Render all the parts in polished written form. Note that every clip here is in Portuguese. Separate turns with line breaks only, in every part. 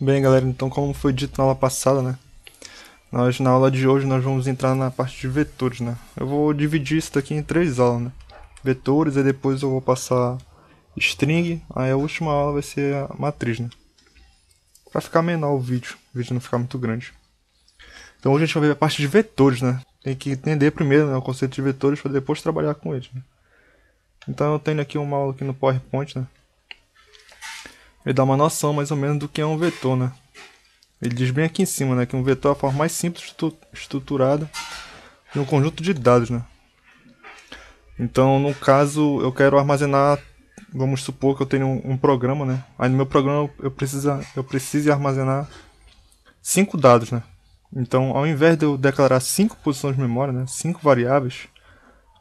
Bem, galera, então como foi dito na aula passada, né? Na aula de hoje nós vamos entrar na parte de vetores, né? Eu vou dividir isso daqui em três aulas, né? Vetores, e depois eu vou passar string, aí a última aula vai ser a matriz, né? Pra ficar menor o vídeo não ficar muito grande. Então hoje a gente vai ver a parte de vetores, né? Tem que entender primeiro, né, o conceito de vetores para depois trabalhar com eles, né? Então eu tenho aqui uma aula aqui no PowerPoint, né? Ele dá uma noção mais ou menos do que é um vetor, né? Ele diz bem aqui em cima, né, que um vetor é a forma mais simples estruturada de um conjunto de dados, né? Então, no caso, eu quero armazenar, vamos supor que eu tenho um programa, né? Aí no meu programa eu preciso armazenar 5 dados, né? Então, ao invés de eu declarar 5 posições de memória, né, 5 variáveis,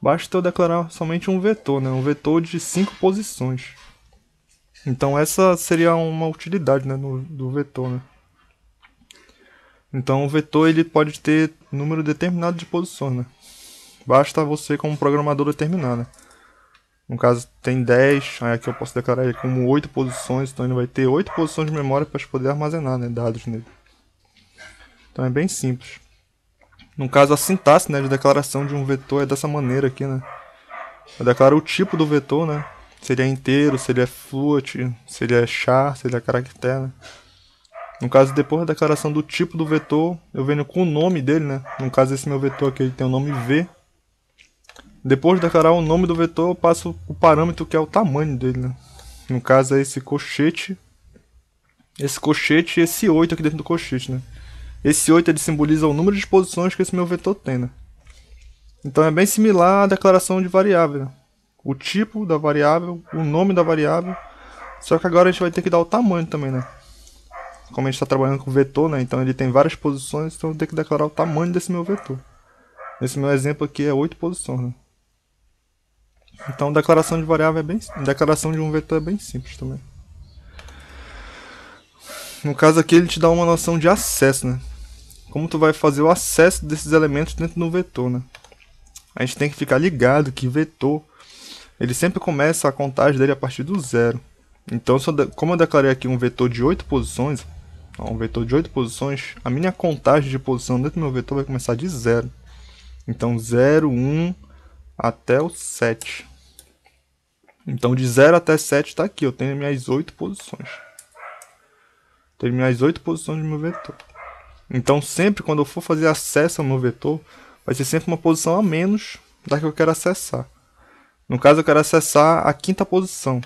basta eu declarar somente um vetor, né? Um vetor de 5 posições. Então, essa seria uma utilidade, né, do vetor, né? Então o vetor ele pode ter número determinado de posições, né? Basta você como programador determinar, né? No caso tem 10, aí aqui eu posso declarar ele como 8 posições, então ele vai ter 8 posições de memória para poder armazenar, né, dados nele. Então é bem simples. No caso a sintaxe, né, de declaração de um vetor é dessa maneira aqui, né? Eu declaro o tipo do vetor, né? Se ele é inteiro, se ele é float, se ele é char, se ele é caractere, né? No caso, depois da declaração do tipo do vetor, eu venho com o nome dele, né? No caso, esse meu vetor aqui ele tem o nome V. Depois de declarar o nome do vetor, eu passo o parâmetro que é o tamanho dele, né? No caso, é esse colchete e esse 8 aqui dentro do colchete, né? Esse 8 ele simboliza o número de posições que esse meu vetor tem, né? Então é bem similar à declaração de variável, né? O tipo da variável, o nome da variável. Só que agora a gente vai ter que dar o tamanho também, né? Como a gente está trabalhando com vetor, né? Então ele tem várias posições, então eu tenho que declarar o tamanho desse meu vetor. Nesse meu exemplo aqui é 8 posições, né? Então declaração de variável é bem, declaração de um vetor é bem simples também. No caso aqui ele te dá uma noção de acesso, né? Como tu vai fazer o acesso desses elementos dentro do vetor, né? A gente tem que ficar ligado que vetor ele sempre começa a contagem dele a partir do zero. Então, como eu declarei aqui um vetor de 8 posições, a minha contagem de posição dentro do meu vetor vai começar de zero. Então 0, 1 até o 7. Então de 0 até 7 está aqui, eu tenho minhas 8 posições. Tenho minhas 8 posições do meu vetor. Então sempre quando eu for fazer acesso ao meu vetor, vai ser sempre uma posição a menos da que eu quero acessar. No caso eu quero acessar a quinta posição.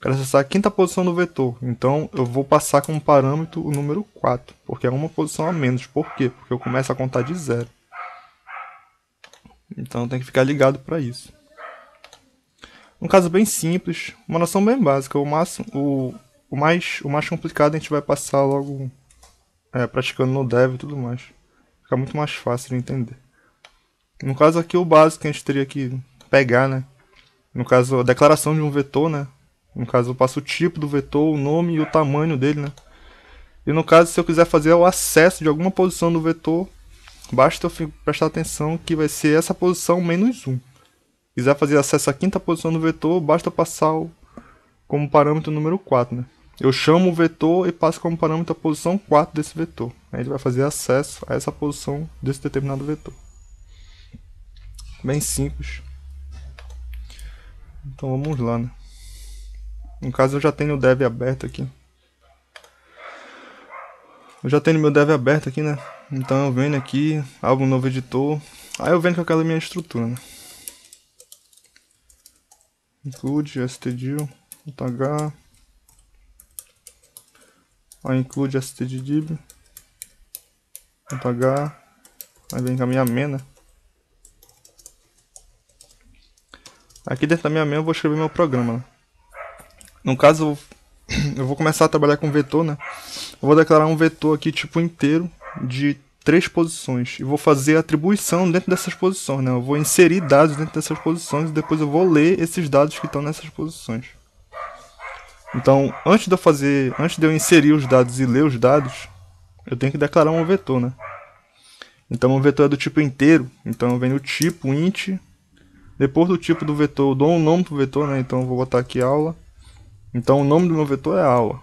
Quero acessar a quinta posição do vetor. Então eu vou passar como parâmetro o número 4, porque é uma posição a menos. Por quê? Porque eu começo a contar de 0. Então tem que ficar ligado para isso. Um caso bem simples, uma noção bem básica. O mais complicado a gente vai passar logo praticando no dev e tudo mais. Fica muito mais fácil de entender. No caso aqui o básico que a gente teria que pegar, né? No caso a declaração de um vetor, né? No caso eu passo o tipo do vetor, o nome e o tamanho dele, né? E no caso se eu quiser fazer o acesso de alguma posição do vetor, basta eu prestar atenção que vai ser essa posição menos 1. Se quiser fazer acesso à quinta posição do vetor, basta passar como parâmetro o número 4, né? Eu chamo o vetor e passo como parâmetro a posição 4 desse vetor. Aí ele vai fazer acesso a essa posição desse determinado vetor. Bem simples. Então vamos lá, né? No caso eu já tenho o dev aberto aqui. Eu já tenho meu dev aberto aqui, né? Então eu venho aqui, abro um novo editor. Aí eu venho com aquela minha estrutura, né? Include stdio, .h. Aí include stdlib, .h. Aí vem com a minha main, né? Aqui dentro da minha main eu vou escrever meu programa, né? No caso, eu vou começar a trabalhar com vetor, né? Eu vou declarar um vetor aqui tipo inteiro de 3 posições. E vou fazer a atribuição dentro dessas posições, né? Eu vou inserir dados dentro dessas posições e depois eu vou ler esses dados que estão nessas posições. Então, antes de eu inserir os dados e ler os dados, eu tenho que declarar um vetor, né? Então, o vetor é do tipo inteiro, então eu venho o tipo int. Depois do tipo do vetor, eu dou um nome pro vetor, né? Então eu vou botar aqui aula. Então o nome do meu vetor é aula.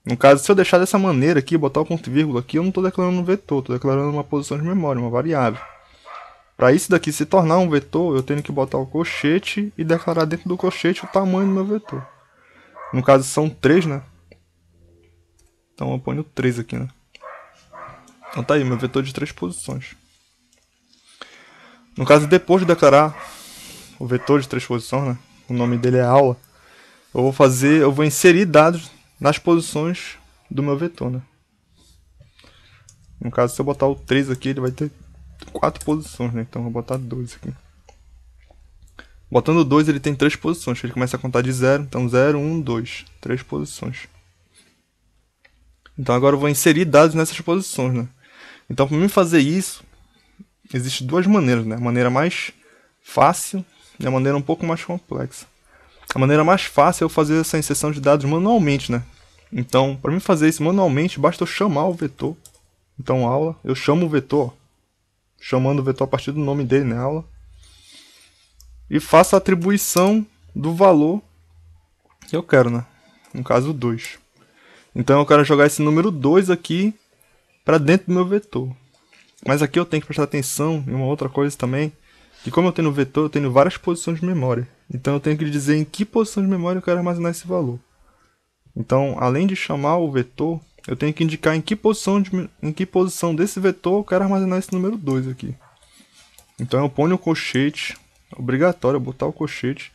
No caso, se eu deixar dessa maneira aqui, botar o ponto e vírgula aqui, eu não estou declarando um vetor, estou declarando uma posição de memória, uma variável. Para isso daqui se tornar um vetor, eu tenho que botar o colchete e declarar dentro do colchete o tamanho do meu vetor. No caso são 3, né? Então eu ponho 3 aqui, né? Então tá aí, meu vetor de 3 posições. No caso, depois de declarar o vetor de 3 posições, né? O nome dele é aula. Eu vou inserir dados nas posições do meu vetor, né? No caso, se eu botar o 3 aqui, ele vai ter 4 posições, né? Então eu vou botar 2 aqui. Botando 2, ele tem 3 posições. Ele começa a contar de 0. Então 0, 1, 2. 3 posições. Então agora eu vou inserir dados nessas posições, né? Então para mim fazer isso, existem duas maneiras, né? A maneira mais fácil e a maneira um pouco mais complexa. A maneira mais fácil é eu fazer essa inserção de dados manualmente, né? Então, para mim fazer isso manualmente, basta eu chamar o vetor. Então, aula, eu chamo o vetor, chamando o vetor a partir do nome dele, né? Aula. E faço a atribuição do valor que eu quero, né? No caso, 2. Então, eu quero jogar esse número 2 aqui para dentro do meu vetor. Mas aqui eu tenho que prestar atenção em uma outra coisa também, que como eu tenho vetor, eu tenho várias posições de memória. Então eu tenho que dizer em que posição de memória eu quero armazenar esse valor. Então, além de chamar o vetor, eu tenho que indicar em que posição desse vetor eu quero armazenar esse número 2 aqui. Então eu ponho o colchete, obrigatório eu botar o colchete,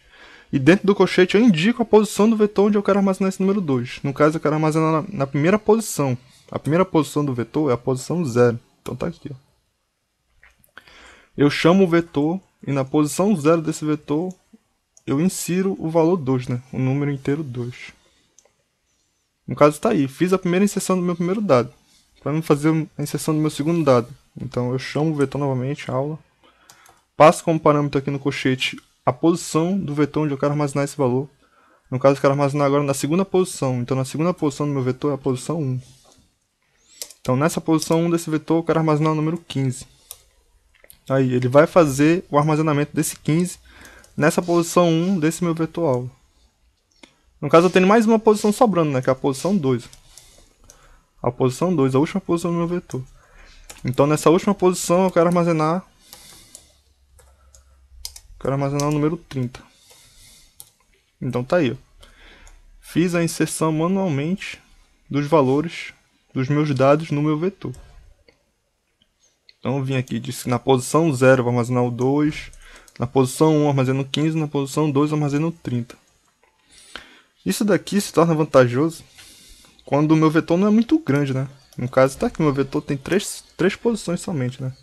e dentro do colchete eu indico a posição do vetor onde eu quero armazenar esse número 2. No caso eu quero armazenar na primeira posição. A primeira posição do vetor é a posição 0. Então tá aqui, ó. Eu chamo o vetor e na posição 0 desse vetor eu insiro o valor 2, né? O número inteiro 2. No caso está aí, fiz a primeira inserção do meu primeiro dado. Para não fazer a inserção do meu segundo dado. Então eu chamo o vetor novamente, aula. Passo como parâmetro aqui no colchete a posição do vetor onde eu quero armazenar esse valor. No caso eu quero armazenar agora na segunda posição. Então na segunda posição do meu vetor é a posição 1. Então nessa posição 1 desse vetor eu quero armazenar o número 15. Aí ele vai fazer o armazenamento desse 15 nessa posição 1 desse meu vetor aula. No caso eu tenho mais uma posição sobrando, né, que é a posição 2. A posição 2, a última posição do meu vetor. Então nessa última posição eu quero armazenar o número 30. Então tá aí, ó. Fiz a inserção manualmente dos valores dos meus dados no meu vetor. Então eu vim aqui, disse que na posição 0 eu vou armazenar o 2, na posição 1 eu armazeno o 15, na posição 2 eu armazeno o 30. Isso daqui se torna vantajoso quando o meu vetor não é muito grande, né? No caso está aqui, o meu vetor tem 3 posições somente, né?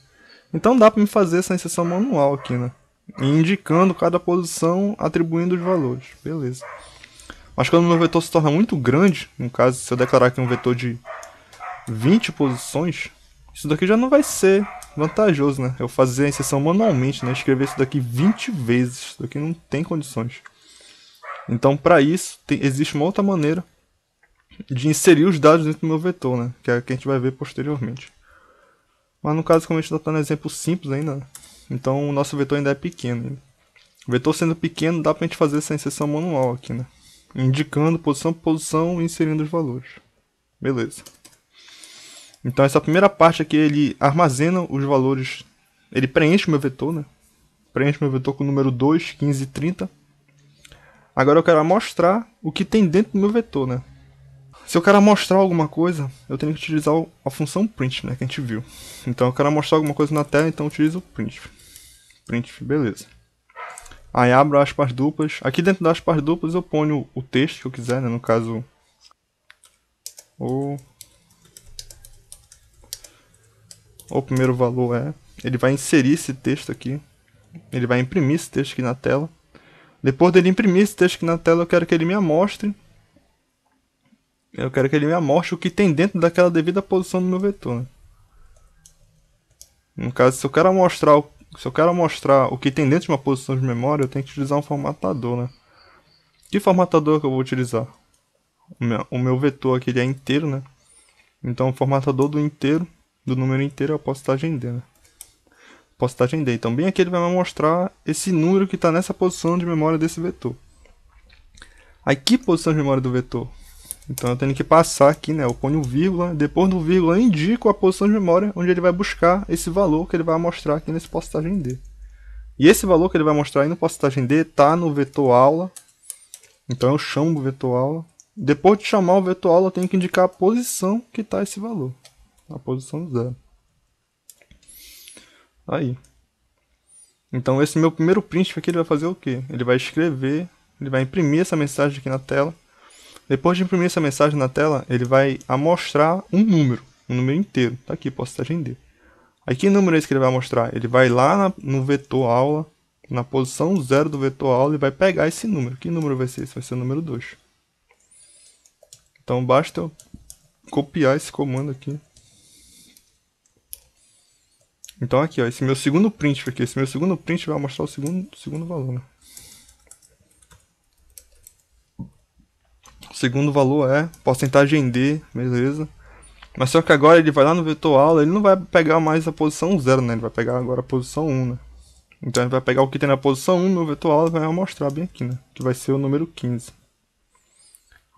Então dá para me fazer essa inserção manual aqui, né? E indicando cada posição, atribuindo os valores. Beleza. Mas quando o meu vetor se torna muito grande, no caso, se eu declarar aqui um vetor de 20 posições, isso daqui já não vai ser vantajoso, né? Eu fazer a inserção manualmente, né? Escrever isso daqui 20 vezes. Isso daqui não tem condições. Então, para isso, existe uma outra maneira de inserir os dados dentro do meu vetor, né? Que é a que a gente vai ver posteriormente. Mas no caso, como a gente está no exemplo simples ainda, né? Então o nosso vetor ainda é pequeno. O vetor sendo pequeno, dá para a gente fazer essa inserção manual aqui, né? Indicando posição por posição e inserindo os valores. Beleza. Então essa primeira parte aqui, ele armazena os valores, ele preenche o meu vetor, né? Preenche o meu vetor com o número 2, 15 e 30. Agora eu quero mostrar o que tem dentro do meu vetor, né? Se eu quero mostrar alguma coisa, eu tenho que utilizar a função print, né? Que a gente viu. Então eu quero mostrar alguma coisa na tela, então eu utilizo o print. Print, beleza. Aí abro aspas duplas. Aqui dentro das aspas duplas eu ponho o texto que eu quiser, né? No caso, o primeiro valor é... Ele vai inserir esse texto aqui. Ele vai imprimir esse texto aqui na tela. Depois dele imprimir esse texto aqui na tela, eu quero que ele me amostre. Eu quero que ele me amostre o que tem dentro daquela devida posição do meu vetor, né? No caso, se eu quero mostrar o que tem dentro de uma posição de memória, eu tenho que utilizar um formatador, né? Que formatador que eu vou utilizar? O meu vetor aqui ele é inteiro, né? Então o formatador do número inteiro é a postagem D, né? Postagem D. Então bem aqui ele vai me mostrar esse número que está nessa posição de memória desse vetor. Aí que posição de memória do vetor? Então eu tenho que passar aqui, né? Eu ponho vírgula, depois do vírgula eu indico a posição de memória onde ele vai buscar esse valor que ele vai mostrar aqui nesse postagem D. E esse valor que ele vai mostrar aí no postagem D está no vetor aula. Então eu chamo o vetor aula. Depois de chamar o vetor aula, eu tenho que indicar a posição que está esse valor. A posição 0. Aí. Então esse meu primeiro print aqui ele vai fazer o quê? Ele vai escrever, ele vai imprimir essa mensagem aqui na tela. Depois de imprimir essa mensagem na tela, ele vai amostrar um número inteiro. Tá aqui, postagem D. Aí que número é esse que ele vai mostrar? Ele vai lá no vetor aula, na posição 0 do vetor aula, e vai pegar esse número. Que número vai ser esse? Vai ser o número 2. Então basta eu copiar esse comando aqui. Então aqui, ó, esse meu segundo print aqui, esse meu segundo print vai mostrar o segundo valor, né? O segundo valor é porcentagem D, beleza? Mas só que agora ele vai lá no vetor aula, ele não vai pegar mais a posição 0, né? Ele vai pegar agora a posição 1, né? Então ele vai pegar o que tem na posição 1 no vetor aula e vai mostrar bem aqui, né? Que vai ser o número 15.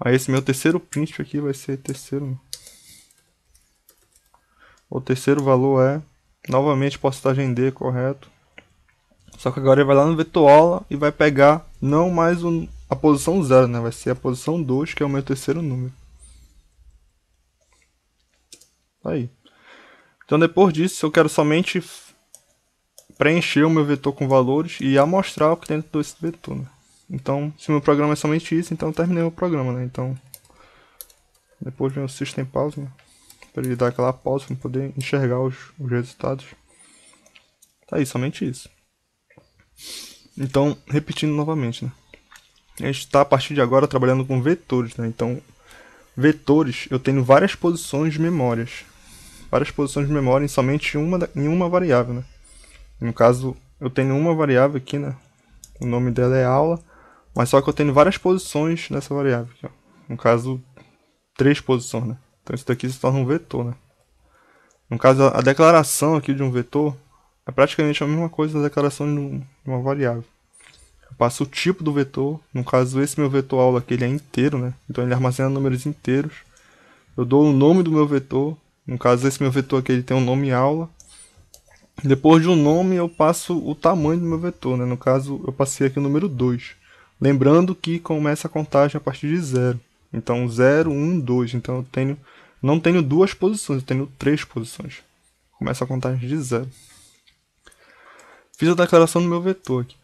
Aí esse meu terceiro print aqui vai ser terceiro, né? O terceiro valor é, novamente, porcentagem D, correto. Só que agora ele vai lá no vetor aula e vai pegar não mais a posição 0, né? Vai ser a posição 2, que é o meu terceiro número. Aí. Então depois disso eu quero somente preencher o meu vetor com valores e amostrar o que tem dentro desse vetor, né? Então, se o meu programa é somente isso, então eu terminei o programa, né? Então, depois vem o System Pause, né? Para ele dar aquela pausa para poder enxergar os resultados. Tá aí, somente isso. Então, repetindo novamente, né? A gente está a partir de agora trabalhando com vetores, né? Então, vetores, eu tenho várias posições de memórias. Várias posições de memória em somente uma variável, né? No caso, eu tenho uma variável aqui, né? O nome dela é aula, mas só que eu tenho várias posições nessa variável aqui, ó. No caso, 3 posições, né? Então isso daqui se torna um vetor, né? No caso, a declaração aqui de um vetor é praticamente a mesma coisa da declaração de uma variável. Eu passo o tipo do vetor, no caso esse meu vetor aula aqui ele é inteiro, né? Então ele armazena números inteiros. Eu dou o nome do meu vetor, no caso esse meu vetor aqui ele tem um nome aula. Depois de um nome eu passo o tamanho do meu vetor, né? No caso eu passei aqui o número 2. Lembrando que começa a contagem a partir de 0. Então 0, 1, 2. Então eu não tenho 2 posições, eu tenho 3 posições. Começa a contagem de 0. Fiz a declaração do meu vetor aqui.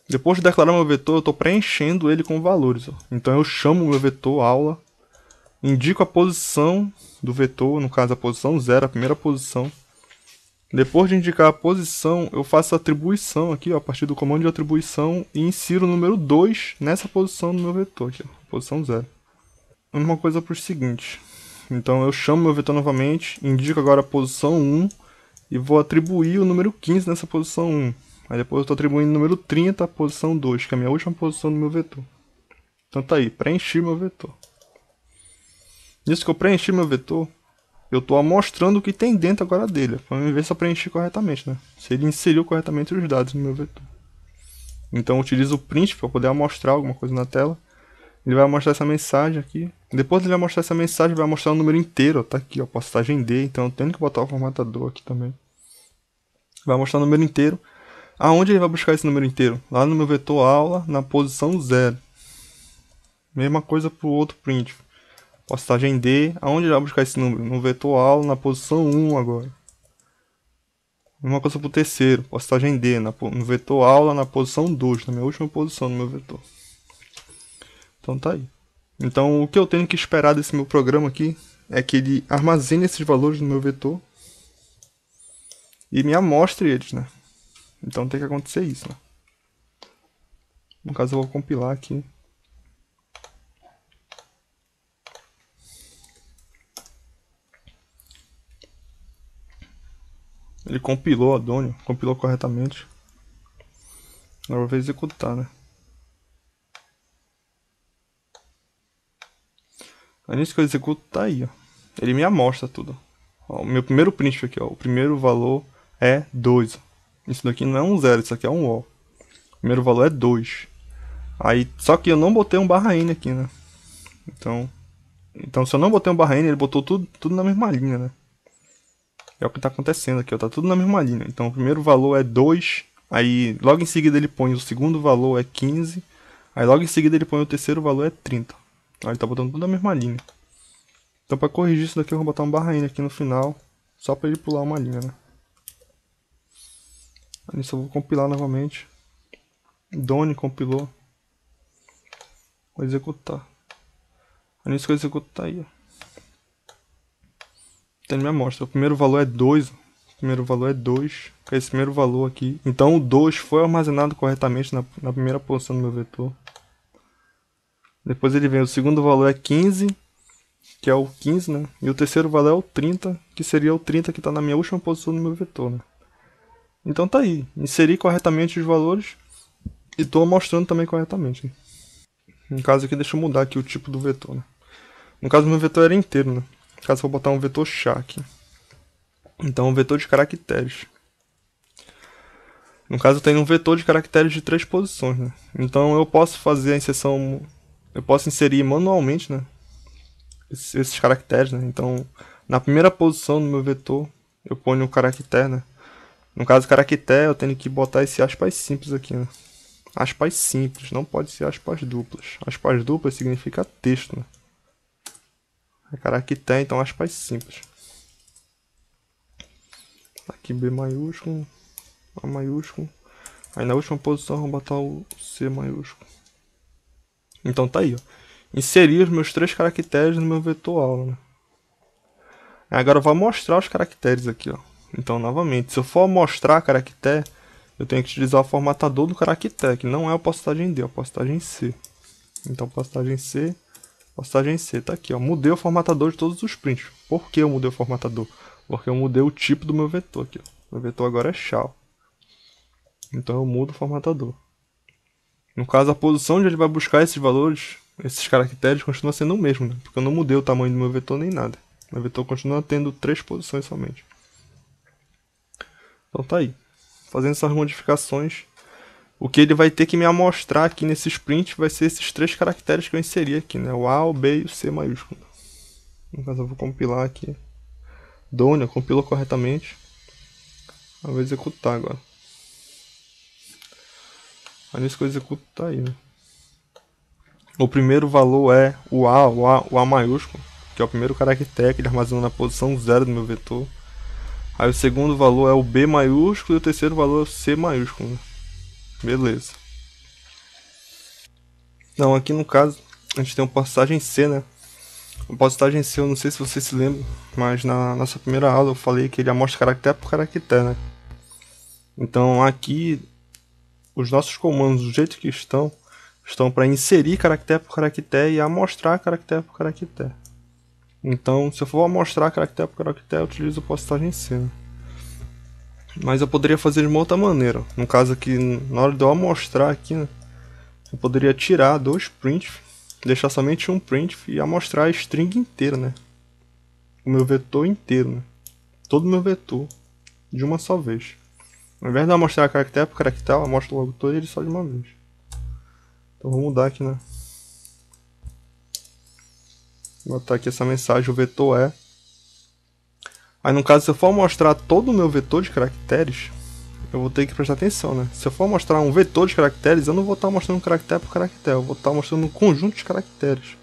Depois de declarar meu vetor, eu estou preenchendo ele com valores. Ó. Então eu chamo o meu vetor aula, indico a posição do vetor, no caso a posição 0, a primeira posição. Depois de indicar a posição, eu faço a atribuição aqui, ó, a partir do comando de atribuição, e insiro o número 2 nessa posição do meu vetor, aqui, ó, posição 0. A mesma coisa para o seguinte. Então eu chamo meu vetor novamente, indico agora a posição 1 e vou atribuir o número 15 nessa posição 1. Aí depois eu estou atribuindo o número 30 à posição 2, que é a minha última posição do meu vetor. Então tá aí, preenchi meu vetor. Nisso que eu preenchi meu vetor, eu estou amostrando o que tem dentro agora dele, para ver se eu preenchi corretamente, né? Se ele inseriu corretamente os dados no meu vetor. Então eu utilizo o print para poder mostrar alguma coisa na tela. Ele vai mostrar essa mensagem aqui. Depois ele vai mostrar essa mensagem, vai mostrar o número inteiro, ó, tá aqui, ó, postagem D, então eu tenho que botar o formatador aqui também. Vai mostrar o número inteiro. Aonde ele vai buscar esse número inteiro? Lá no meu vetor aula, na posição 0. Mesma coisa para o outro print. Postagem D, aonde ele vai buscar esse número? No vetor aula, na posição 1 agora. Mesma coisa para o terceiro, postagem D, no vetor aula, na posição 2, na minha última posição no meu vetor. Então tá aí. Então o que eu tenho que esperar desse meu programa aqui é que ele armazene esses valores no meu vetor e me amostre eles, né? Então tem que acontecer isso, né? No caso eu vou compilar aqui. Ele compilou a Adônio, compilou corretamente. Agora eu vou executar, né? Aí nisso que eu executo, tá aí, ó. Ele me amostra tudo. Ó, o meu primeiro print aqui, ó. O primeiro valor é 2. Ó. Isso daqui não é um 0, isso aqui é um O. O primeiro valor é 2. Aí, só que eu não botei um barra N aqui, né? Então, Então se eu não botei um barra N, ele botou tudo na mesma linha, né? É o que tá acontecendo aqui, ó, tá tudo na mesma linha. Então o primeiro valor é 2, aí logo em seguida ele põe o segundo valor é 15, aí logo em seguida ele põe o terceiro valor é 30. Aí ele tá botando tudo na mesma linha. Então para corrigir isso daqui eu vou botar um barra N aqui no final, só para ele pular uma linha, né? Aí nisso eu vou compilar novamente. Done compilou. Vou executar. Aí nisso que eu executo tá aí, ó. Tem minha amostra. O primeiro valor é 2. O primeiro valor é 2. Que é esse primeiro valor aqui. Então o 2 foi armazenado corretamente na primeira posição do meu vetor. Depois ele vem, o segundo valor é 15, que é o 15, né? E o terceiro valor é o 30, que seria o 30 que está na minha última posição do meu vetor, né? Então tá aí. Inseri corretamente os valores e estou mostrando também corretamente, né? No caso aqui, deixa eu mudar aqui o tipo do vetor, né? No caso, meu vetor era inteiro, né? No caso, eu vou botar um vetor chá aqui. Então, um vetor de caracteres. No caso, eu tenho um vetor de caracteres de 3 posições, né? Então, eu posso fazer a inserção... Eu posso inserir manualmente, né? Esses caracteres, né? Então, na primeira posição do meu vetor, eu ponho o caractere, né? No caso, caractere, eu tenho que botar esse aspas simples aqui, né? Aspas simples, não pode ser aspas duplas. Aspas duplas significa texto, né? É caractere, então aspas simples. Aqui B maiúsculo, A maiúsculo. Aí na última posição vou botar o C maiúsculo. Então tá aí, ó. Inseri os meus 3 caracteres no meu vetor aula, né? Agora eu vou mostrar os caracteres aqui, ó. Então, novamente, se eu for mostrar caractere, eu tenho que utilizar o formatador do caractere, que não é a postagem D, é a postagem C. Então, postagem C, tá aqui, ó. Mudei o formatador de todos os prints. Por que eu mudei o formatador? Porque eu mudei o tipo do meu vetor aqui, ó. Meu vetor agora é chá. Então eu mudo o formatador. No caso, a posição onde ele vai buscar esses valores, esses caracteres, continua sendo o mesmo, né? Porque eu não mudei o tamanho do meu vetor nem nada. Meu vetor continua tendo 3 posições somente. Então tá aí. Fazendo essas modificações, o que ele vai ter que me amostrar aqui nesse sprint vai ser esses 3 caracteres que eu inseri aqui, né? O A, o B e o C maiúsculo. No caso, eu vou compilar aqui. Done, compilou corretamente. Eu vou executar agora. Aí nisso que eu executo tá aí, né? O primeiro valor é o A maiúsculo, que é o primeiro caractere que ele armazena na posição 0 do meu vetor. Aí o segundo valor é o B maiúsculo e o terceiro valor é o C maiúsculo, né? Beleza. Então aqui no caso a gente tem uma postagem C, né? A postagem C, eu não sei se você se lembra, mas na nossa primeira aula eu falei que ele amostra caractere por caractere, né? Então aqui os nossos comandos do jeito que estão para inserir caractere por caractere e amostrar caractere por caractere. Então, se eu for amostrar caractere por caractere, eu utilizo postagem C, né? Mas eu poderia fazer de uma outra maneira. No caso aqui, na hora de eu amostrar aqui, né, eu poderia tirar 2 printf, deixar somente um printf e amostrar a string inteira, né? O meu vetor inteiro, né? Todo o meu vetor, de uma só vez. Ao invés de eu mostrar caractere por caractere, eu mostro logo todo ele só de uma vez. Então vou mudar aqui, né? Vou botar aqui essa mensagem, o vetor é. Aí no caso, se eu for mostrar todo o meu vetor de caracteres, eu vou ter que prestar atenção, né? Se eu for mostrar um vetor de caracteres, eu não vou estar mostrando caractere por caractere, eu vou estar mostrando um conjunto de caracteres.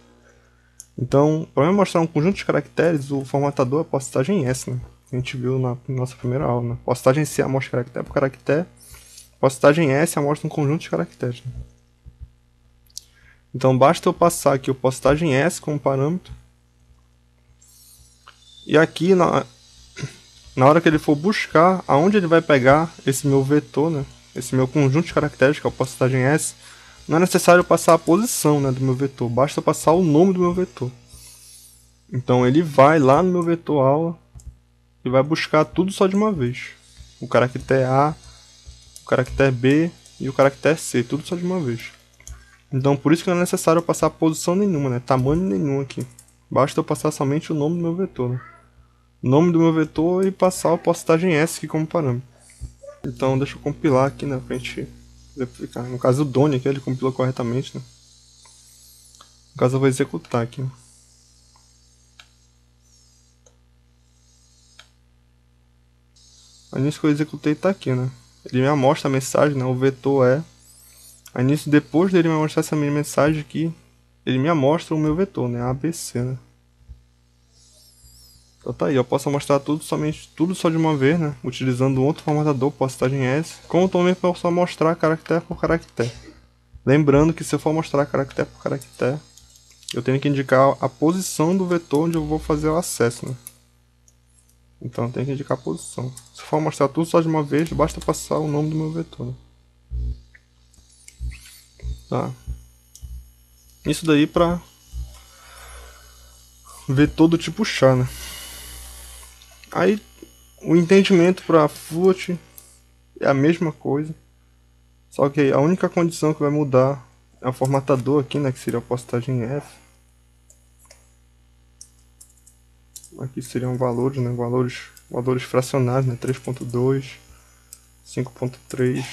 Então, para eu mostrar um conjunto de caracteres, o formatador é postagem S, né? A gente viu na nossa primeira aula, né? Postagem C amostra caractere por caractere, postagem S amostra um conjunto de caracteres, né? Então basta eu passar aqui o postagem S como parâmetro. E aqui na hora que ele for buscar aonde ele vai pegar esse meu vetor, né? Esse meu conjunto de caracteres, que é o postagem S, não é necessário passar a posição, né, do meu vetor, basta eu passar o nome do meu vetor. Então ele vai lá no meu vetor aula e vai buscar tudo só de uma vez. O caractere A, o caractere B e o caractere C, tudo só de uma vez. Então por isso que não é necessário eu passar posição nenhuma, né? Tamanho nenhum aqui. Basta eu passar somente o nome do meu vetor, né? O nome do meu vetor e passar a postagem S aqui como parâmetro. Então deixa eu compilar aqui, né, pra gente verificar. No caso o Done aqui, ele compilou corretamente, né? No caso eu vou executar aqui, né? Aí nisso que eu executei tá aqui, né? Ele me mostra a mensagem, né? O vetor é. Aí nisso, depois dele me mostrar essa minha mensagem aqui, ele me mostra o meu vetor, né? ABC, né? Então tá aí, eu posso mostrar tudo só de uma vez, né? Utilizando outro formatador, postagem S. Como também posso mostrar caractere por caractere. Lembrando que se eu for mostrar caractere por caractere, eu tenho que indicar a posição do vetor onde eu vou fazer o acesso, né? Então tem que indicar a posição. Se eu for mostrar tudo só de uma vez, basta passar o nome do meu vetor, né? Tá. Isso daí para vetor do tipo char, né? Aí o entendimento para float é a mesma coisa, só que a única condição que vai mudar é o formatador aqui, né, que seria a postagem F. Aqui seriam valores, né, valores fracionários, né, 3.2, 5.3,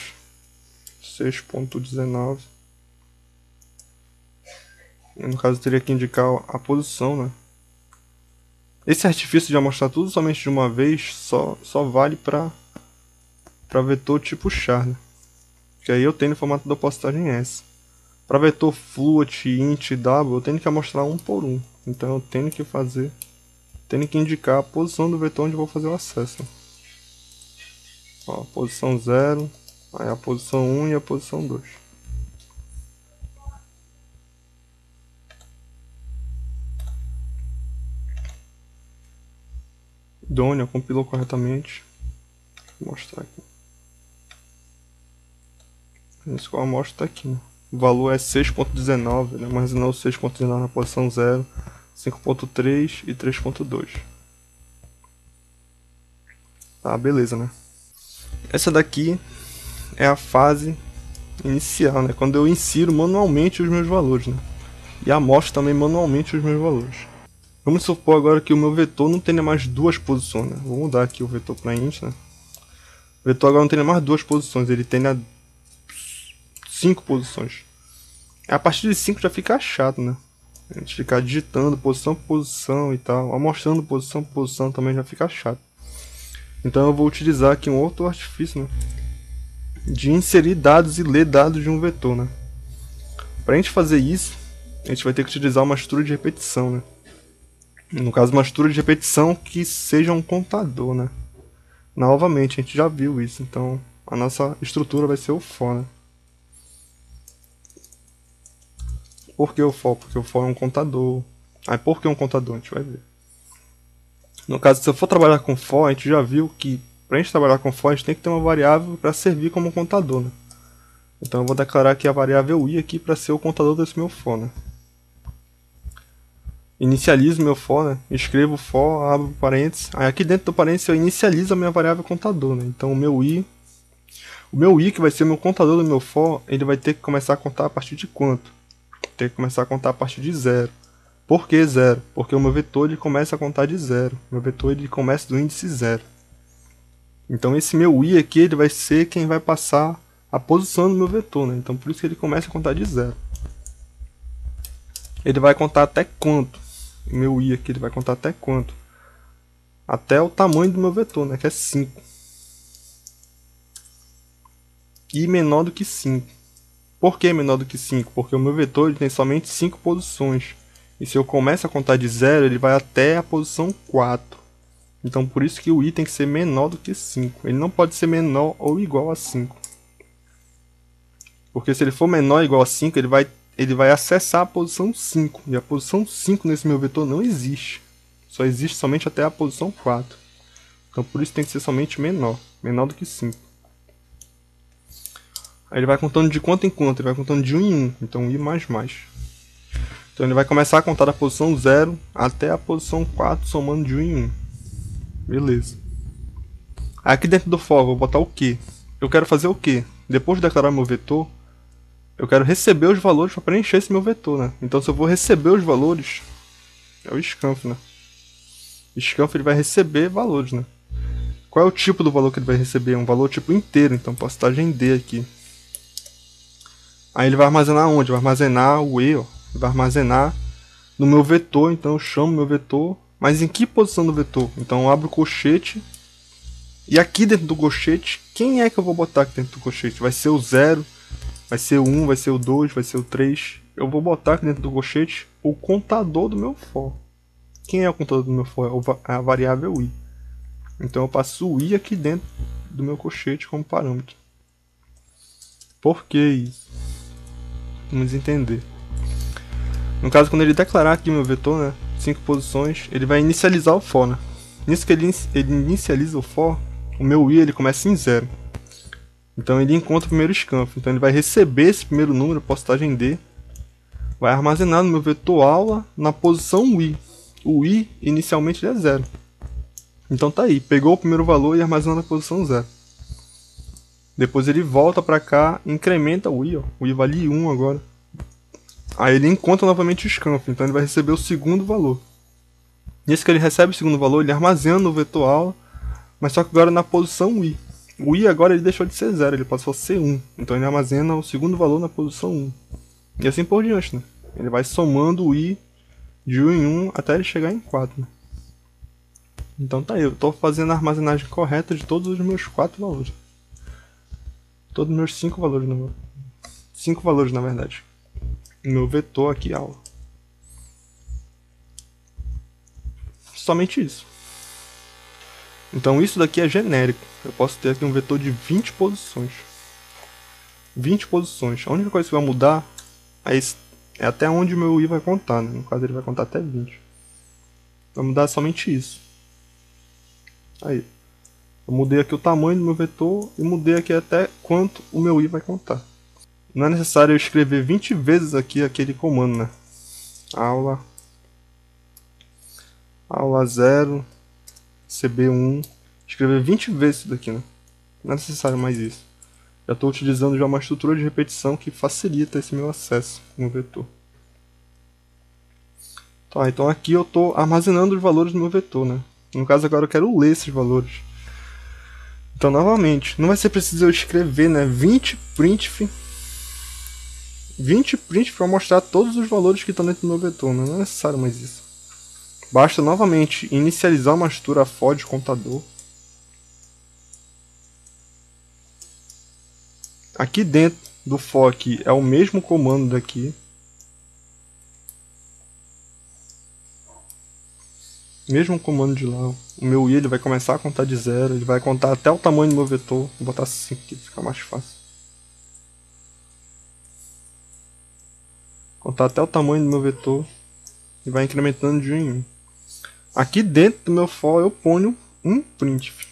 6.19. No caso eu teria que indicar a posição, né. Esse artifício de mostrar tudo somente de uma vez só vale para vetor tipo char, né? Que aí eu tenho no formato da postagem S. Para vetor float, int, w, eu tenho que mostrar um por um. Então eu tenho que indicar a posição do vetor onde eu vou fazer o acesso. Ó, posição 0, aí a posição 1 e a posição 2. Idôneo, compilou corretamente. Vou mostrar aqui. Isso que eu mostro tá aqui, né? O valor é 6.19, ele armazenou 6.19 na posição 0, 5.3 e 3.2. Tá, beleza, né? Essa daqui é a fase inicial, né? Quando eu insiro manualmente os meus valores, né? E amostro também manualmente os meus valores. Vamos supor agora que o meu vetor não tenha mais duas posições, né? Vou mudar aqui o vetor para int, né? O vetor agora não tem mais duas posições, ele tem 5 posições. A partir de 5 já fica chato, né? A gente ficar digitando posição por posição e tal, amostrando posição por posição também já fica chato. Então eu vou utilizar aqui um outro artifício, né? De inserir dados e ler dados de um vetor, né? Para a gente fazer isso, a gente vai ter que utilizar uma estrutura de repetição, né? No caso, uma estrutura de repetição que seja um contador, né? Novamente, a gente já viu isso, então a nossa estrutura vai ser o for, né? Por que o for? Porque o for é um contador. Aí por que um contador? A gente vai ver. No caso, se eu for trabalhar com for, a gente já viu que para a gente trabalhar com for, a gente tem que ter uma variável para servir como contador, né? Então eu vou declarar aqui a variável i aqui para ser o contador desse meu for, né? Inicializo meu for, né? Escrevo for, abro parênteses. Aí aqui dentro do parênteses eu inicializo a minha variável contador, né? Então o meu i que vai ser o meu contador do meu for, ele vai ter que começar a contar a partir de quanto? Tem que começar a contar a partir de 0. Por que 0? Porque o meu vetor ele começa a contar de 0. Meu vetor ele começa do índice 0. Então esse meu i aqui ele vai ser quem vai passar a posição do meu vetor, né? Então por isso que ele começa a contar de 0. Ele vai contar até quanto? O meu i aqui ele vai contar até quanto? Até o tamanho do meu vetor, né? Que é 5. I menor do que 5. Por que menor do que 5? Porque o meu vetor ele tem somente 5 posições. E se eu começo a contar de 0, ele vai até a posição 4. Então por isso que o i tem que ser menor do que 5. Ele não pode ser menor ou igual a 5. Porque se ele for menor ou igual a 5, ele vai acessar a posição 5. E a posição 5 nesse meu vetor não existe. Só existe somente até a posição 4. Então por isso tem que ser somente menor do que 5. Aí ele vai contando de quanto em quanto, ele vai contando de 1 em 1, então i mais mais. Então ele vai começar a contar da posição 0 até a posição 4, somando de 1 em 1. Beleza. Aqui dentro do for eu vou botar o que? Eu quero fazer o que? Depois de declarar meu vetor, eu quero receber os valores para preencher esse meu vetor, né? Então se eu vou receber os valores, é o scanf, né? O scanf ele vai receber valores, né? Qual é o tipo do valor que ele vai receber? É um valor tipo inteiro, então postagem D aqui. Aí ele vai armazenar onde? Vai armazenar o E, ó. Ele vai armazenar no meu vetor, então eu chamo meu vetor. Mas em que posição do vetor? Então eu abro o colchete E aqui dentro do colchete, quem é que eu vou botar aqui dentro do colchete? Vai ser o 0, vai ser o 1, vai ser o 2, vai ser o 3. Eu vou botar aqui dentro do colchete o contador do meu for. Quem é o contador do meu for? É a variável i. Então eu passo o i aqui dentro do meu colchete como parâmetro. Por que isso? Vamos entender. No caso, quando ele declarar aqui meu vetor, né, 5 posições, ele vai inicializar o for, né? Nisso que ele inicializa o for, o meu i ele começa em 0. Então ele encontra o primeiro scanf. Então ele vai receber esse primeiro número, postagem D, vai armazenar no meu vetor aula na posição i. O i inicialmente ele é 0. Então tá aí, pegou o primeiro valor e armazenou na posição 0. Depois ele volta pra cá, incrementa o i, ó. O i vale 1 agora. Aí ele encontra novamente o scanf, então ele vai receber o segundo valor. Nisso que ele recebe o segundo valor, ele armazena no vetor aula, mas só que agora na posição i. O i agora ele deixou de ser 0, ele passou a ser 1. Então ele armazena o segundo valor na posição 1. E assim por diante, né? Ele vai somando o i de 1 em 1 até ele chegar em 4, né? Então tá aí, eu estou fazendo a armazenagem correta de todos os meus 4 valores. Todos os meus 5 valores, 5 valores na verdade. Meu vetor aqui, aula. Somente isso. Então isso daqui é genérico. Eu posso ter aqui um vetor de 20 posições. 20 posições. A única coisa que vai mudar é até onde o meu i vai contar, né? No caso ele vai contar até 20. Vai mudar somente isso. Aí. Eu mudei aqui o tamanho do meu vetor e mudei aqui até quanto o meu i vai contar. Não é necessário eu escrever 20 vezes aqui aquele comando, né? Aula 0, cb1, escrever 20 vezes isso daqui, né? Não é necessário mais isso. Já estou utilizando já uma estrutura de repetição que facilita esse meu acesso no vetor. Tá, então aqui eu estou armazenando os valores do meu vetor, né? No caso agora eu quero ler esses valores. Então novamente, não vai ser preciso eu escrever, né, 20 printf para mostrar todos os valores que estão dentro do meu vetor, né? Não é necessário mais isso. Basta novamente inicializar uma estrutura for de contador. Aqui dentro do for aqui é o mesmo comando daqui. Mesmo comando de lá. O meu i ele vai começar a contar de 0, ele vai contar até o tamanho do meu vetor. Vou botar 5 aqui para ficar mais fácil. Contar até o tamanho do meu vetor e vai incrementando de 1 em 1. Aqui dentro do meu for eu ponho um printf.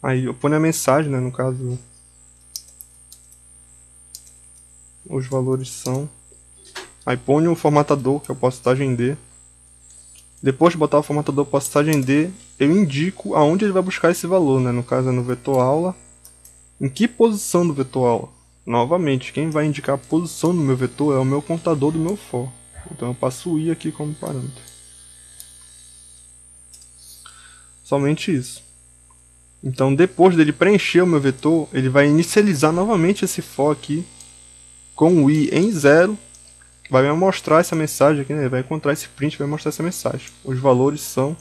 Aí eu ponho a mensagem, né, no caso os valores são. Aí ponho o formatador, que é o postagem D. Depois de botar o formatador postagem D, eu indico aonde ele vai buscar esse valor, né? No caso é no vetor aula. Em que posição do vetor aula? Novamente, quem vai indicar a posição do meu vetor é o meu contador do meu for. Então eu passo o i aqui como parâmetro. Somente isso. Então depois dele preencher o meu vetor, ele vai inicializar novamente esse for aqui com o i em 0. Vai me mostrar essa mensagem aqui, né? Ele vai encontrar esse print e vai mostrar essa mensagem. Os valores são...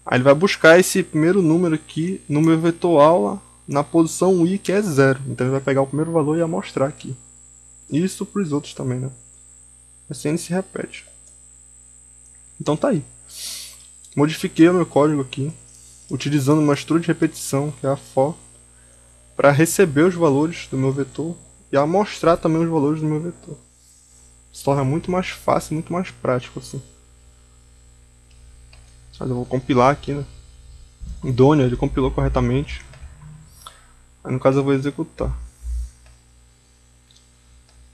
Aí ele vai buscar esse primeiro número aqui no meu vetor aula na posição i, que é 0. Então ele vai pegar o primeiro valor e amostrar aqui. Isso para os outros também, né? Assim ele se repete. Então tá aí. Modifiquei o meu código aqui, utilizando uma estrutura de repetição, que é a for, para receber os valores do meu vetor e amostrar também os valores do meu vetor. Se torna muito mais fácil, muito mais prático assim. Mas eu vou compilar aqui, né? Idôneo, ele compilou corretamente. Aí no caso eu vou executar.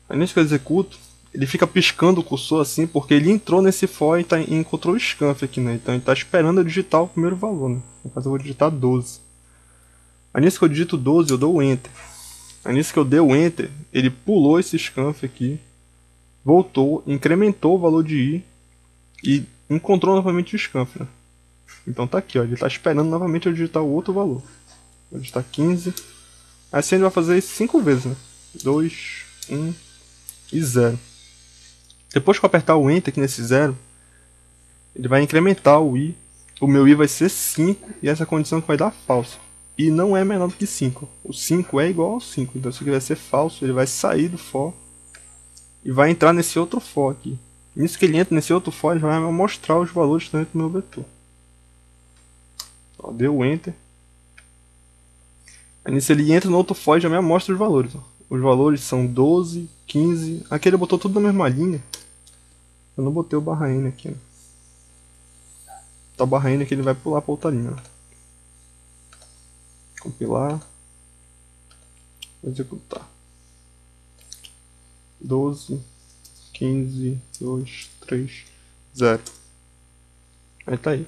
Aí nisso que eu executo, ele fica piscando o cursor assim, porque ele entrou nesse for e encontrou o scanf aqui, né? Então ele está esperando eu digitar o primeiro valor, né? No caso eu vou digitar 12. Aí nisso que eu digito 12, eu dou o Enter. Aí nisso que eu dei o Enter, ele pulou esse scanf aqui, voltou, incrementou o valor de i e encontrou novamente o scanf, né? Então tá aqui, ó, ele está esperando novamente eu digitar o outro valor. Vou digitar 15. Assim ele vai fazer isso 5 vezes, né? 2, 1 e 0. Depois que eu apertar o Enter aqui nesse 0, ele vai incrementar o i o meu i vai ser 5 e essa condição que vai dar falso. E não é menor do que 5. O 5 é igual ao 5, então isso aqui vai ser falso, ele vai sair do for e vai entrar nesse outro for aqui. Nisso que ele entra nesse outro for, ele vai mostrar os valores que estão dentro do meu vetor. Ó, deu enter. Aí nisso ele entra no outro for e já me mostra os valores. Ó. Os valores são 12, 15. Aqui ele botou tudo na mesma linha. Eu não botei o barra N aqui. Né? Tá o barra N aqui, ele vai pular para outra linha. Ó. Compilar. Executar. 12, 15, 2, 3, 0. Aí tá aí.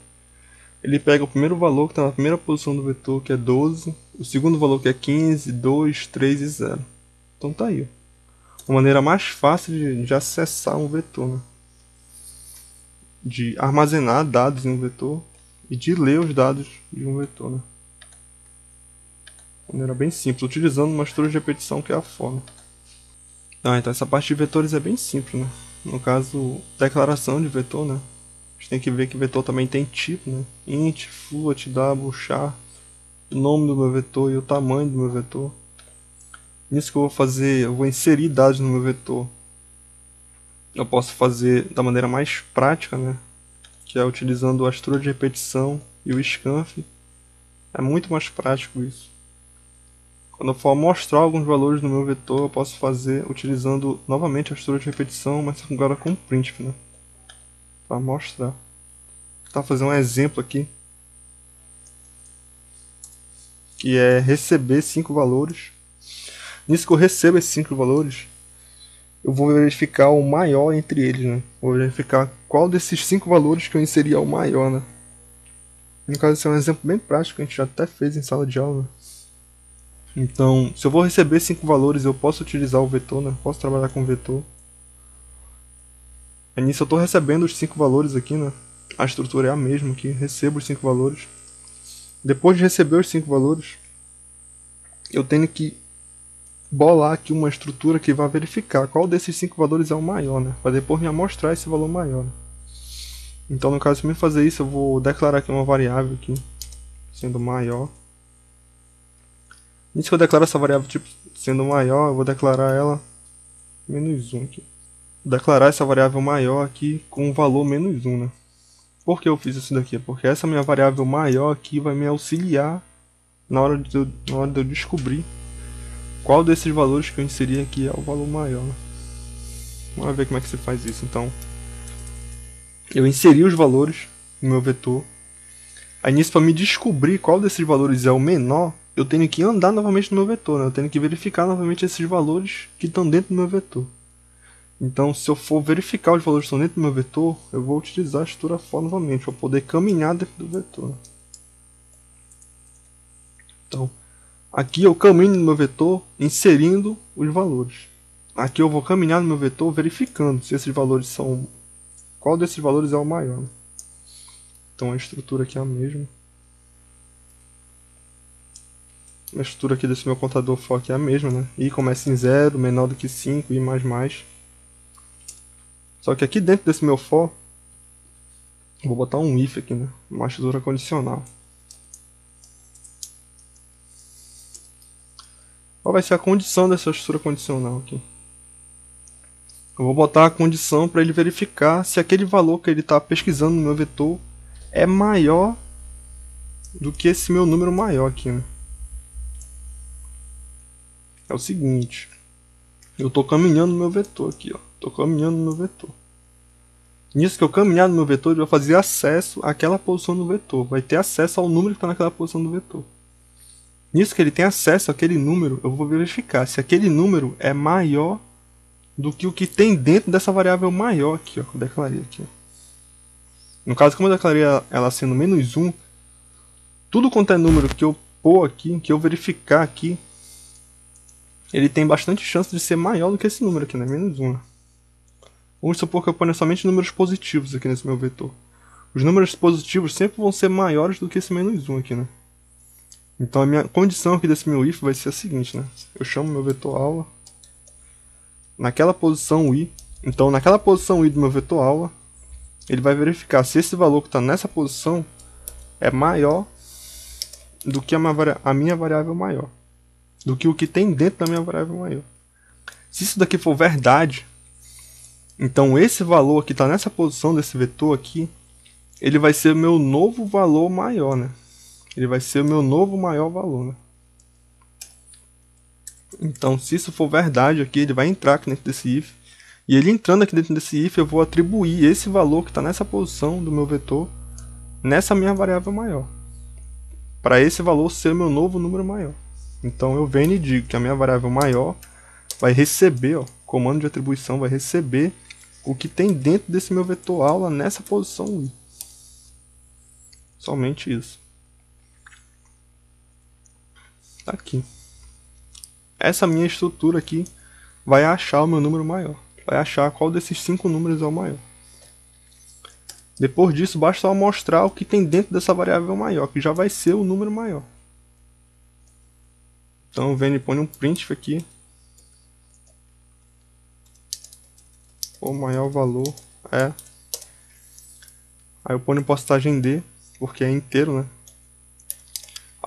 Ele pega o primeiro valor que está na primeira posição do vetor, que é 12. O segundo valor que é 15, 2, 3 e 0. Então tá aí. Uma maneira mais fácil de acessar um vetor. Né? De armazenar dados em um vetor e de ler os dados de um vetor. Né? Maneira bem simples, utilizando uma estrutura de repetição que é a for. Né? Então essa parte de vetores é bem simples. Né? No caso, declaração de vetor, né? A gente tem que ver que vetor também tem tipo, né? Int, float, double, char, o nome do meu vetor e o tamanho do meu vetor. Nisso que eu vou fazer, eu vou inserir dados no meu vetor. Eu posso fazer da maneira mais prática, né? Que é utilizando a estrutura de repetição e o scanf. É muito mais prático isso. Quando eu for mostrar alguns valores no meu vetor, eu posso fazer utilizando novamente a estrutura de repetição, mas agora com printf, né? Para mostrar. Vou fazer um exemplo aqui. Que é receber 5 valores. Nisso que eu recebo esses 5 valores, eu vou verificar o maior entre eles, né? Vou verificar qual desses 5 valores que eu inseri é o maior, né? No caso, esse é um exemplo bem prático que a gente já até fez em sala de aula. Então, se eu vou receber 5 valores, eu posso utilizar o vetor, né? Posso trabalhar com vetor. Aí nisso eu estou recebendo os 5 valores aqui, né? A estrutura é a mesma aqui, recebo os 5 valores. Depois de receber os 5 valores, eu tenho que bolar aqui uma estrutura que vai verificar qual desses 5 valores é o maior, né? Para depois me amostrar esse valor maior. Né? Então, no caso, para me fazer isso, eu vou declarar aqui uma variável aqui, sendo maior. Nisso que eu declaro essa variável tipo sendo maior, eu vou declarar ela menos 1 aqui. Vou declarar essa variável maior aqui com o valor menos 1, né? Por que eu fiz isso daqui? Porque essa minha variável maior aqui vai me auxiliar na hora de eu descobrir qual desses valores que eu inseri aqui é o valor maior. Vamos ver como é que se faz isso. Então, eu inseri os valores no meu vetor. Aí nisso, para me descobrir qual desses valores é o menor, eu tenho que andar novamente no meu vetor, né? Eu tenho que verificar novamente esses valores que estão dentro do meu vetor. Então, se eu for verificar os valores que estão dentro do meu vetor, eu vou utilizar a estrutura for novamente, para poder caminhar dentro do vetor. Então, aqui eu caminho no meu vetor inserindo os valores. Aqui eu vou caminhar no meu vetor verificando se esses valores são... qual desses valores é o maior. Então a estrutura aqui é a mesma. A estrutura aqui desse meu contador for aqui é a mesma, né? I começa em 0, menor do que 5, I mais. Só que aqui dentro desse meu for, vou botar um if aqui, né? Uma estrutura condicional. Qual vai ser a condição dessa estrutura condicional aqui? Eu vou botar a condição para ele verificar se aquele valor que ele está pesquisando no meu vetor é maior do que esse meu número maior aqui, né? É o seguinte, eu estou caminhando no meu vetor aqui, ó. Estou caminhando no meu vetor. Nisso que eu caminhar no meu vetor, ele vai fazer acesso àquela posição do vetor. Vai ter acesso ao número que está naquela posição do vetor. Nisso que ele tem acesso àquele número, eu vou verificar se aquele número é maior do que o que tem dentro dessa variável maior aqui, ó, que eu declarei aqui. No caso, como eu declarei ela sendo menos 1, tudo quanto é número que eu pôr aqui, que eu verificar aqui, ele tem bastante chance de ser maior do que esse número aqui, né? Menos 1. Vamos supor que eu ponha somente números positivos aqui nesse meu vetor. Os números positivos sempre vão ser maiores do que esse menos 1 aqui, né? Então a minha condição aqui desse meu if vai ser a seguinte, né? Eu chamo meu vetor aula. Naquela posição i. Então naquela posição i do meu vetor aula, ele vai verificar se esse valor que está nessa posição é maior do que a minha variável maior. Do que o que tem dentro da minha variável maior. Se isso daqui for verdade, então esse valor que está nessa posição desse vetor aqui, ele vai ser o meu novo valor maior, né? Ele vai ser o meu novo maior valor, né? Então, se isso for verdade aqui, ele vai entrar aqui dentro desse if. E ele entrando aqui dentro desse if, eu vou atribuir esse valor que está nessa posição do meu vetor nessa minha variável maior. Para esse valor ser o meu novo número maior. Então, eu venho e digo que a minha variável maior vai receber, ó, comando de atribuição vai receber o que tem dentro desse meu vetor aula nessa posição i. Somente isso. Tá aqui. Essa minha estrutura aqui vai achar o meu número maior. Vai achar qual desses 5 números é o maior. Depois disso, basta só mostrar o que tem dentro dessa variável maior, que já vai ser o número maior. Então, vem e põe um printf aqui. O maior valor é... Aí eu ponho postagem D, porque é inteiro, né?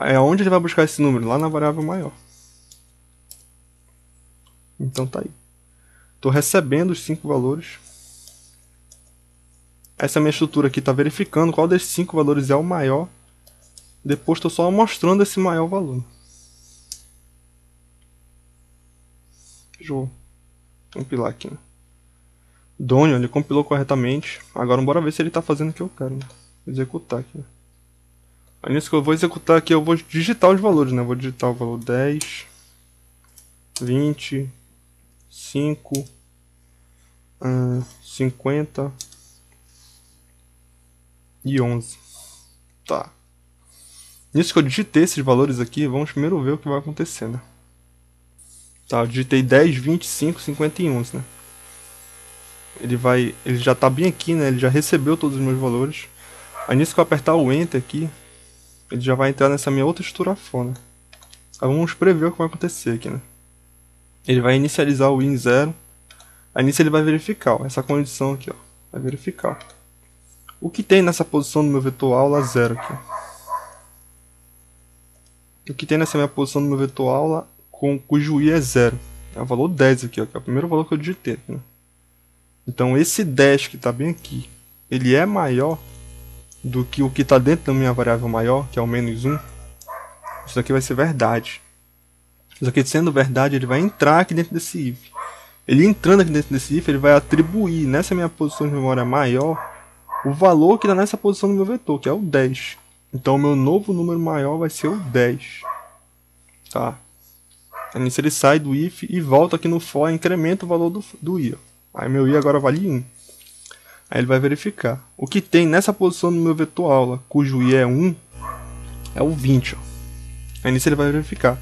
É onde ele vai buscar esse número? Lá na variável maior. Então tá aí. Estou recebendo os 5 valores. Essa minha estrutura aqui está verificando qual desses 5 valores é o maior. Depois estou só mostrando esse maior valor. Deixa eu compilar aqui, né? Dônio, ele compilou corretamente. Agora bora ver se ele está fazendo o que eu quero, né? Executar aqui, né? Aí nisso que eu vou executar aqui, eu vou digitar os valores, né? Eu vou digitar o valor 10, 20, 5, 50 e 11. Tá. Nisso que eu digitei esses valores aqui, vamos primeiro ver o que vai acontecer, né? Tá, eu digitei 10, 25, 50 e 11, né? Ele já tá bem aqui, né? Ele já recebeu todos os meus valores. Aí nisso que eu apertar o Enter aqui, ele já vai entrar nessa minha outra estrutura for, né? Aí vamos prever o que vai acontecer aqui, né? Ele vai inicializar o i em 0. Aí nisso ele vai verificar, ó, essa condição aqui, ó. Vai verificar. O que tem nessa posição do meu vetor aula 0 aqui? O que tem nessa minha posição do meu vetor aula cujo i é 0? É o valor 10 aqui, ó, que é o primeiro valor que eu digitei aqui, né? Então esse 10 que está bem aqui, ele é maior do que o que está dentro da minha variável maior, que é o menos 1. Isso aqui vai ser verdade. Isso aqui sendo verdade, ele vai entrar aqui dentro desse if. Ele entrando aqui dentro desse if, ele vai atribuir nessa minha posição de memória maior o valor que está nessa posição do meu vetor, que é o 10. Então o meu novo número maior vai ser o 10. Tá? Aí nisso ele sai do if e volta aqui no for e incrementa o valor do i. Ó. Aí meu i agora vale 1. Aí ele vai verificar. O que tem nessa posição do meu vetor aula, cujo i é 1, é o 20. Ó. Aí nisso ele vai verificar.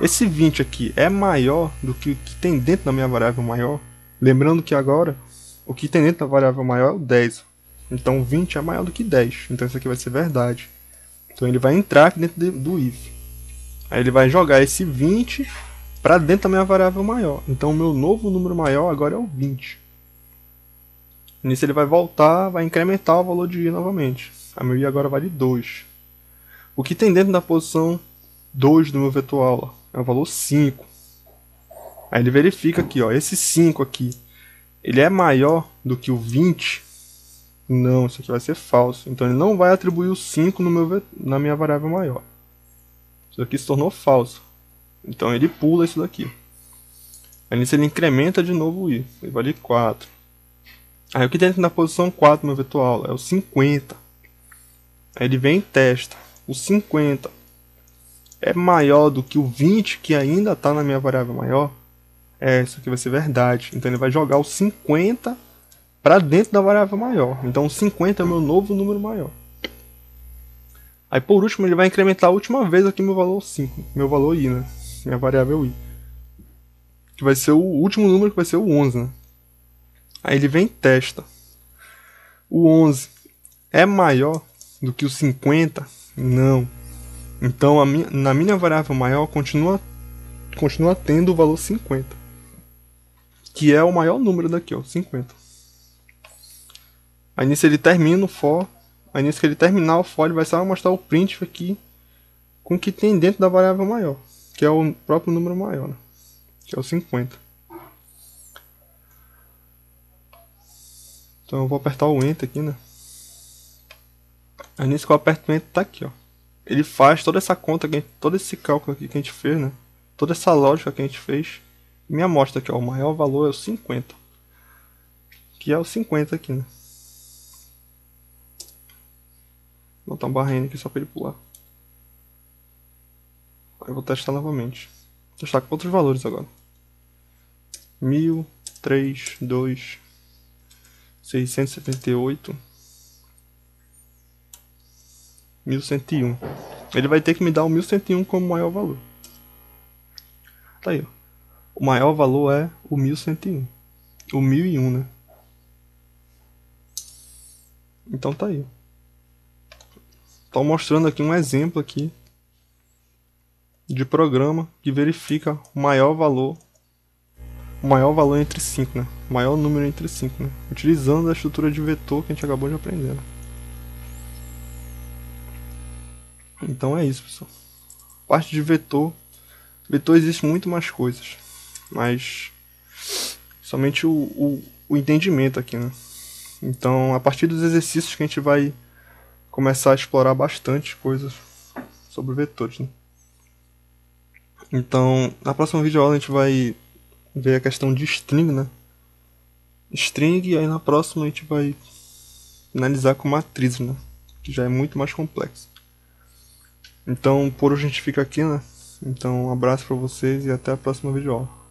Esse 20 aqui é maior do que o que tem dentro da minha variável maior. Lembrando que agora, o que tem dentro da variável maior é o 10. Então 20 é maior do que 10. Então isso aqui vai ser verdade. Então ele vai entrar aqui dentro do if. Aí ele vai jogar esse 20 para dentro da minha variável maior. Então o meu novo número maior agora é o 20. Nisso ele vai voltar, vai incrementar o valor de i novamente. A meu i agora vale 2. O que tem dentro da posição 2 do meu vetor aula é o valor 5. Aí ele verifica aqui, ó, esse 5 aqui, ele é maior do que o 20? Não, isso aqui vai ser falso. Então ele não vai atribuir o 5 na minha variável maior. Isso aqui se tornou falso. Então ele pula isso daqui. Aí nisso ele incrementa de novo o i. Ele vale 4. Aí o que tem dentro da posição 4 no meu vetor aula é o 50. Aí ele vem e testa. O 50 é maior do que o 20 que ainda está na minha variável maior? Isso aqui vai ser verdade. Então ele vai jogar o 50 para dentro da variável maior. Então o 50 é o meu novo número maior. Aí por último ele vai incrementar a última vez aqui meu valor 5. Meu valor i, né? Minha variável i. Que vai ser o último número, que vai ser o 11, né? Aí ele vem e testa. O 11 é maior do que o 50? Não. Então na minha variável maior continua tendo o valor 50. Que é o maior número daqui, ó, 50. Aí nisso ele termina o for Aí nisso que ele terminar o for, ele vai só mostrar o printf aqui com o que tem dentro da variável maior, que é o próprio número maior, né? Que é o 50. Então eu vou apertar o Enter aqui, né? Aí nisso que eu aperto o Enter, tá aqui, ó. Ele faz toda essa conta, todo esse cálculo aqui que a gente fez, né? Toda essa lógica que a gente fez. E me mostra aqui, ó, o maior valor é o 50. Que é o 50 aqui, né? Vou botar um barrinho aqui só para ele pular. Aí eu vou testar novamente. Vou testar com outros valores agora. 1000, 3, 2, 678, 1101. Ele vai ter que me dar o 1101 como maior valor. Tá aí, ó. O maior valor é o 1101. O 1001, né? Então tá aí. Estou mostrando aqui um exemplo aqui de programa que verifica o maior valor entre 5, né? O maior número entre 5, né? Utilizando a estrutura de vetor que a gente acabou de aprender. Né? Então é isso, pessoal. Parte de vetor existe muito mais coisas, mas somente o entendimento aqui, né? Então, a partir dos exercícios que a gente vai começar a explorar bastante coisas sobre vetores, né? Então, na próxima videoaula a gente vai ver a questão de string, né? String, e aí na próxima a gente vai analisar com matrizes, né? Que já é muito mais complexo. Então, por hoje a gente fica aqui, né? Então, um abraço pra vocês e até a próxima videoaula.